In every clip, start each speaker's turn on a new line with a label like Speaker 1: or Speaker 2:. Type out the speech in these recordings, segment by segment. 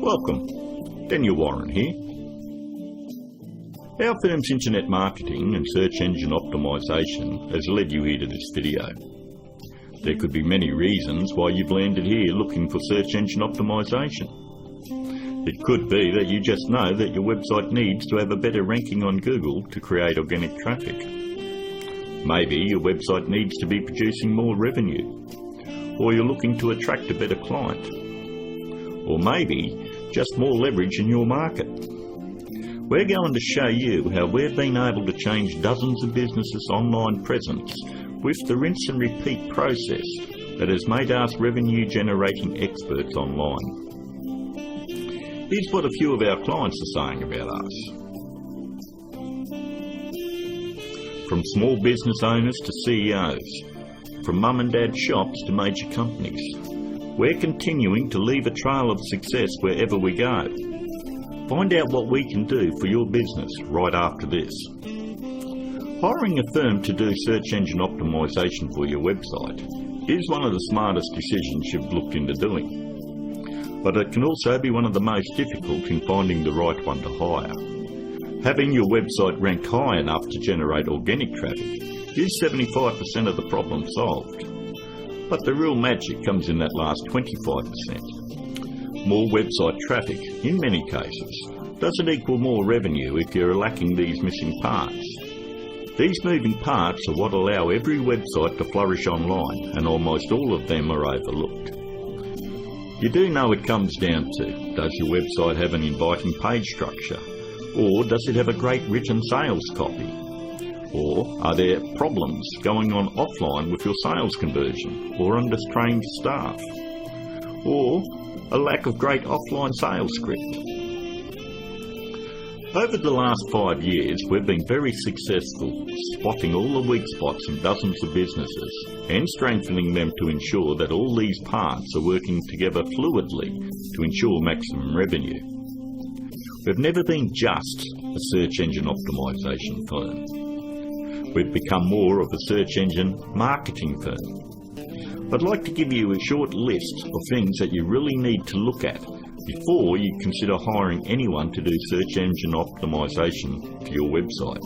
Speaker 1: Welcome, Daniel Warren here. Our firm's internet marketing and search engine optimisation has led you here to this video. There could be many reasons why you've landed here looking for search engine optimisation. It could be that you just know that your website needs to have a better ranking on Google to create organic traffic. Maybe your website needs to be producing more revenue, or you're looking to attract a better client, or maybe just more leverage in your market. We're going to show you how we've been able to change dozens of businesses' online presence with the rinse and repeat process that has made us revenue generating experts online. Here's what a few of our clients are saying about us. From small business owners to CEOs, from mum and dad shops to major companies, we're continuing to leave a trail of success wherever we go. Find out what we can do for your business right after this. Hiring a firm to do search engine optimisation for your website is one of the smartest decisions you've looked into doing. But it can also be one of the most difficult in finding the right one to hire. Having your website rank high enough to generate organic traffic is 75% of the problem solved. But the real magic comes in that last 25%. More website traffic, in many cases, doesn't equal more revenue if you're lacking these missing parts. These moving parts are what allow every website to flourish online, and almost all of them are overlooked. You do know it comes down to, does your website have an inviting page structure? Or does it have a great written sales copy? Or are there problems going on offline with your sales conversion, or undertrained staff, or a lack of great offline sales script? Over the last 5 years, we've been very successful spotting all the weak spots in dozens of businesses and strengthening them to ensure that all these parts are working together fluidly to ensure maximum revenue. We've never been just a search engine optimisation firm. We've become more of a search engine marketing firm. I'd like to give you a short list of things that you really need to look at before you consider hiring anyone to do search engine optimisation for your website.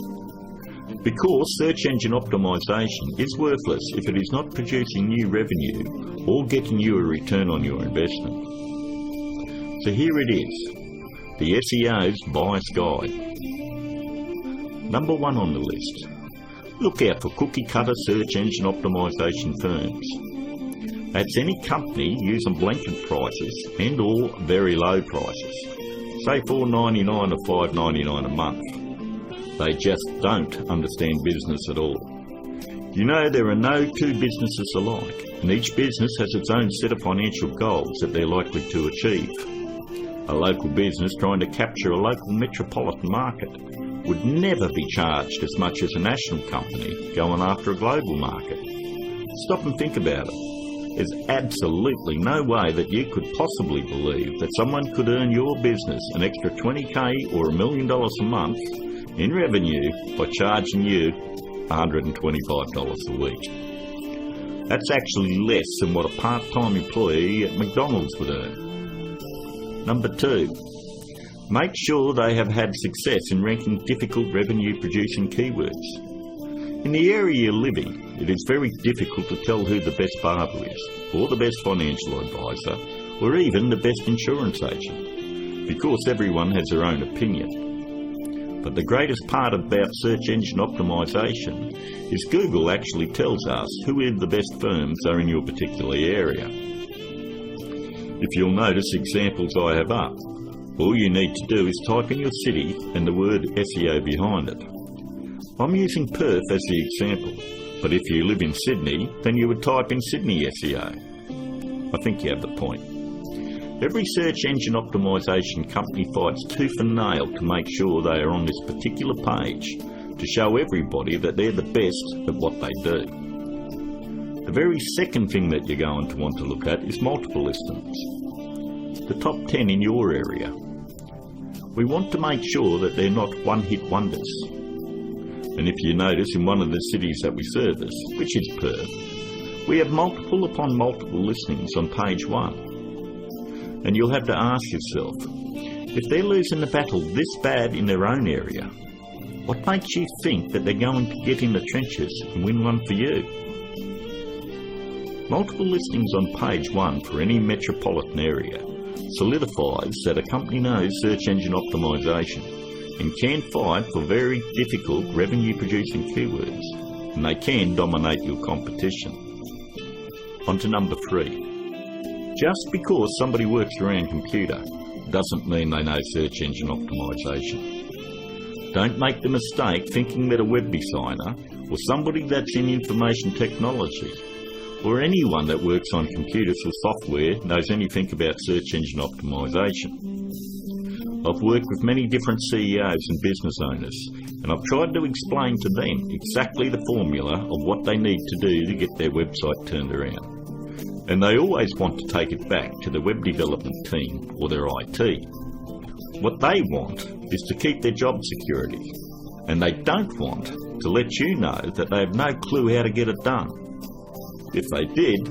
Speaker 1: Because search engine optimisation is worthless if it is not producing new revenue or getting you a return on your investment. So here it is, the SEO's Buyer's Guide. Number 1 on the list. Look out for cookie-cutter search engine optimisation firms. That's any company using blanket prices and or very low prices, say $4.99 or $5.99 a month. They just don't understand business at all. You know, there are no two businesses alike, and each business has its own set of financial goals that they're likely to achieve. A local business trying to capture a local metropolitan market would never be charged as much as a national company going after a global market. Stop and think about it. There's absolutely no way that you could possibly believe that someone could earn your business an extra $20,000 or $1 million a month in revenue by charging you $125 a week. That's actually less than what a part-time employee at McDonald's would earn. Number 2. Make sure they have had success in ranking difficult revenue-producing keywords. In the area you're living, it is very difficult to tell who the best barber is, or the best financial advisor, or even the best insurance agent, because everyone has their own opinion. But the greatest part about search engine optimisation is Google actually tells us who the best firms are in your particular area. If you'll notice examples I have up, all you need to do is type in your city and the word SEO behind it. I'm using Perth as the example, but if you live in Sydney, then you would type in Sydney SEO. I think you have the point. Every search engine optimisation company fights tooth and nail to make sure they are on this particular page to show everybody that they're the best at what they do. The very second thing that you're going to want to look at is multiple listings. The top 10 in your area. We want to make sure that they're not one-hit wonders. And if you notice, in one of the cities that we service, which is Perth, we have multiple upon multiple listings on page 1. And you'll have to ask yourself, if they're losing the battle this bad in their own area, what makes you think that they're going to get in the trenches and win one for you? Multiple listings on page 1 for any metropolitan area solidifies that a company knows search engine optimization and can fight for very difficult revenue-producing keywords, and they can dominate your competition. On to number 3. Just because somebody works around computer doesn't mean they know search engine optimization. Don't make the mistake thinking that a web designer or somebody that's in information technology or anyone that works on computers or software knows anything about search engine optimization. I've worked with many different CEOs and business owners, and I've tried to explain to them exactly the formula of what they need to do to get their website turned around. And they always want to take it back to the web development team or their IT. What they want is to keep their job security, and they don't want to let you know that they have no clue how to get it done. If they did,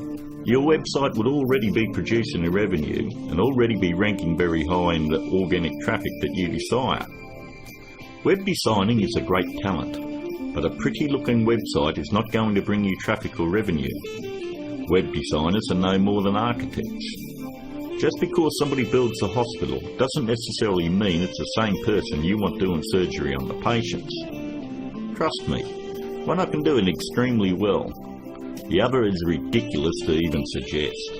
Speaker 1: your website would already be producing a revenue and already be ranking very high in the organic traffic that you desire. Web designing is a great talent, but a pretty looking website is not going to bring you traffic or revenue. Web designers are no more than architects. Just because somebody builds a hospital doesn't necessarily mean it's the same person you want doing surgery on the patients. Trust me, one I can do it extremely well. The other is ridiculous to even suggest.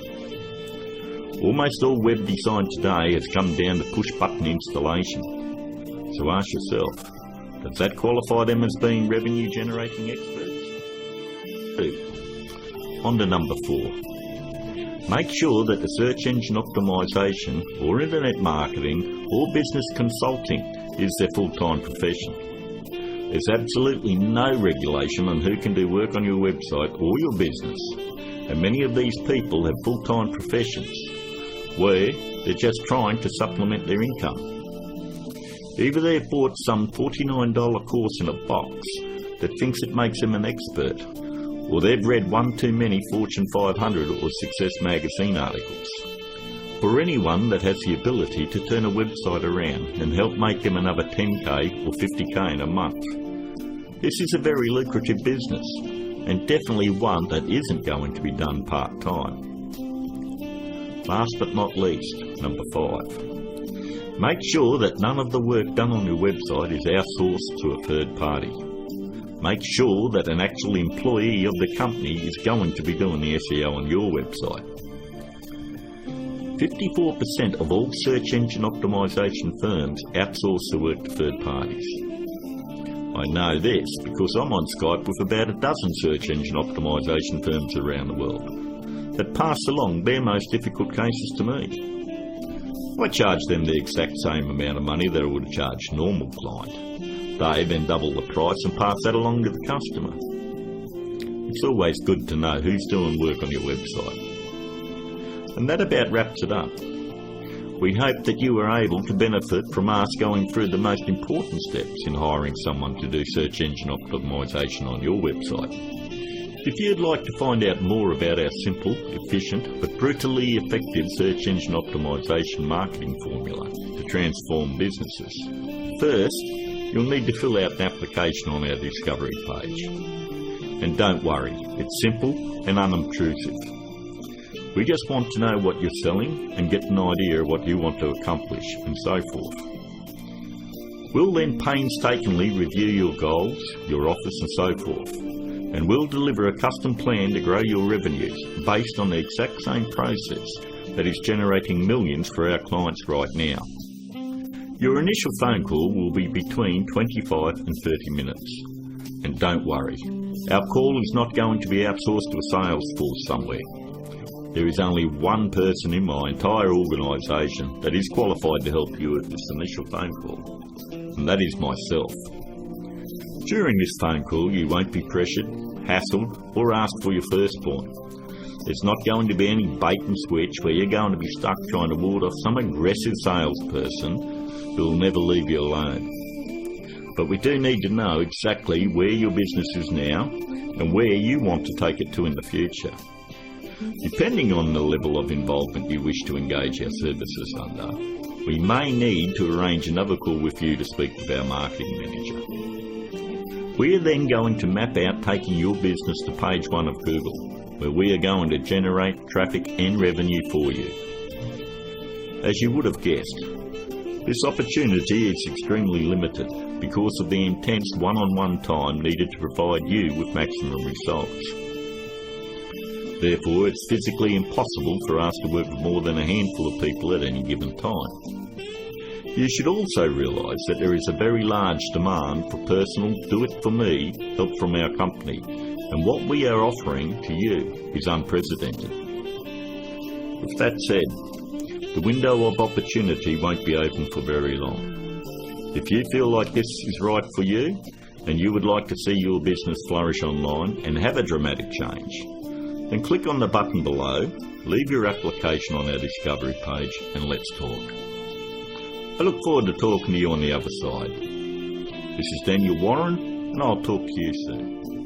Speaker 1: Almost all web design today has come down to push-button installation. So ask yourself, does that qualify them as being revenue-generating experts? 2. On to number 4. Make sure that the search engine optimization or internet marketing or business consulting is their full-time profession. There's absolutely no regulation on who can do work on your website or your business, and many of these people have full-time professions where they're just trying to supplement their income. Either they've bought some $49 course in a box that thinks it makes them an expert, or they've read one too many Fortune 500 or Success magazine articles. For anyone that has the ability to turn a website around and help make them another 10k or 50k in a month, this is a very lucrative business, and definitely one that isn't going to be done part-time. Last but not least, number 5. Make sure that none of the work done on your website is outsourced to a third party. Make sure that an actual employee of the company is going to be doing the SEO on your website. 54% of all search engine optimization firms outsource the work to third parties. I know this because I'm on Skype with about a dozen search engine optimization firms around the world that pass along their most difficult cases to me. I charge them the exact same amount of money that I would charge a normal client. They then double the price and pass that along to the customer. It's always good to know who's doing work on your website. And that about wraps it up. We hope that you are able to benefit from us going through the most important steps in hiring someone to do search engine optimization on your website. If you'd like to find out more about our simple, efficient, but brutally effective search engine optimization marketing formula to transform businesses, first, you'll need to fill out an application on our discovery page. And don't worry, it's simple and unobtrusive. We just want to know what you're selling and get an idea of what you want to accomplish and so forth. We'll then painstakingly review your goals, your offers and so forth, and we'll deliver a custom plan to grow your revenues based on the exact same process that is generating millions for our clients right now. Your initial phone call will be between 25 and 30 minutes. And don't worry, our call is not going to be outsourced to a sales force somewhere. There is only one person in my entire organisation that is qualified to help you with this initial phone call, and that is myself. During this phone call, you won't be pressured, hassled, or asked for your firstborn. There's not going to be any bait and switch where you're going to be stuck trying to ward off some aggressive salesperson who will never leave you alone. But we do need to know exactly where your business is now and where you want to take it to in the future. Depending on the level of involvement you wish to engage our services under, we may need to arrange another call with you to speak with our marketing manager. We are then going to map out taking your business to page 1 of Google, where we are going to generate traffic and revenue for you. As you would have guessed, this opportunity is extremely limited because of the intense one-on-one time needed to provide you with maximum results. Therefore, it's physically impossible for us to work with more than a handful of people at any given time. You should also realise that there is a very large demand for personal do-it-for-me help from our company, and what we are offering to you is unprecedented. With that said, the window of opportunity won't be open for very long. If you feel like this is right for you, and you would like to see your business flourish online and have a dramatic change, then click on the button below, leave your application on our discovery page, and let's talk. I look forward to talking to you on the other side. This is Daniel Warren, and I'll talk to you soon.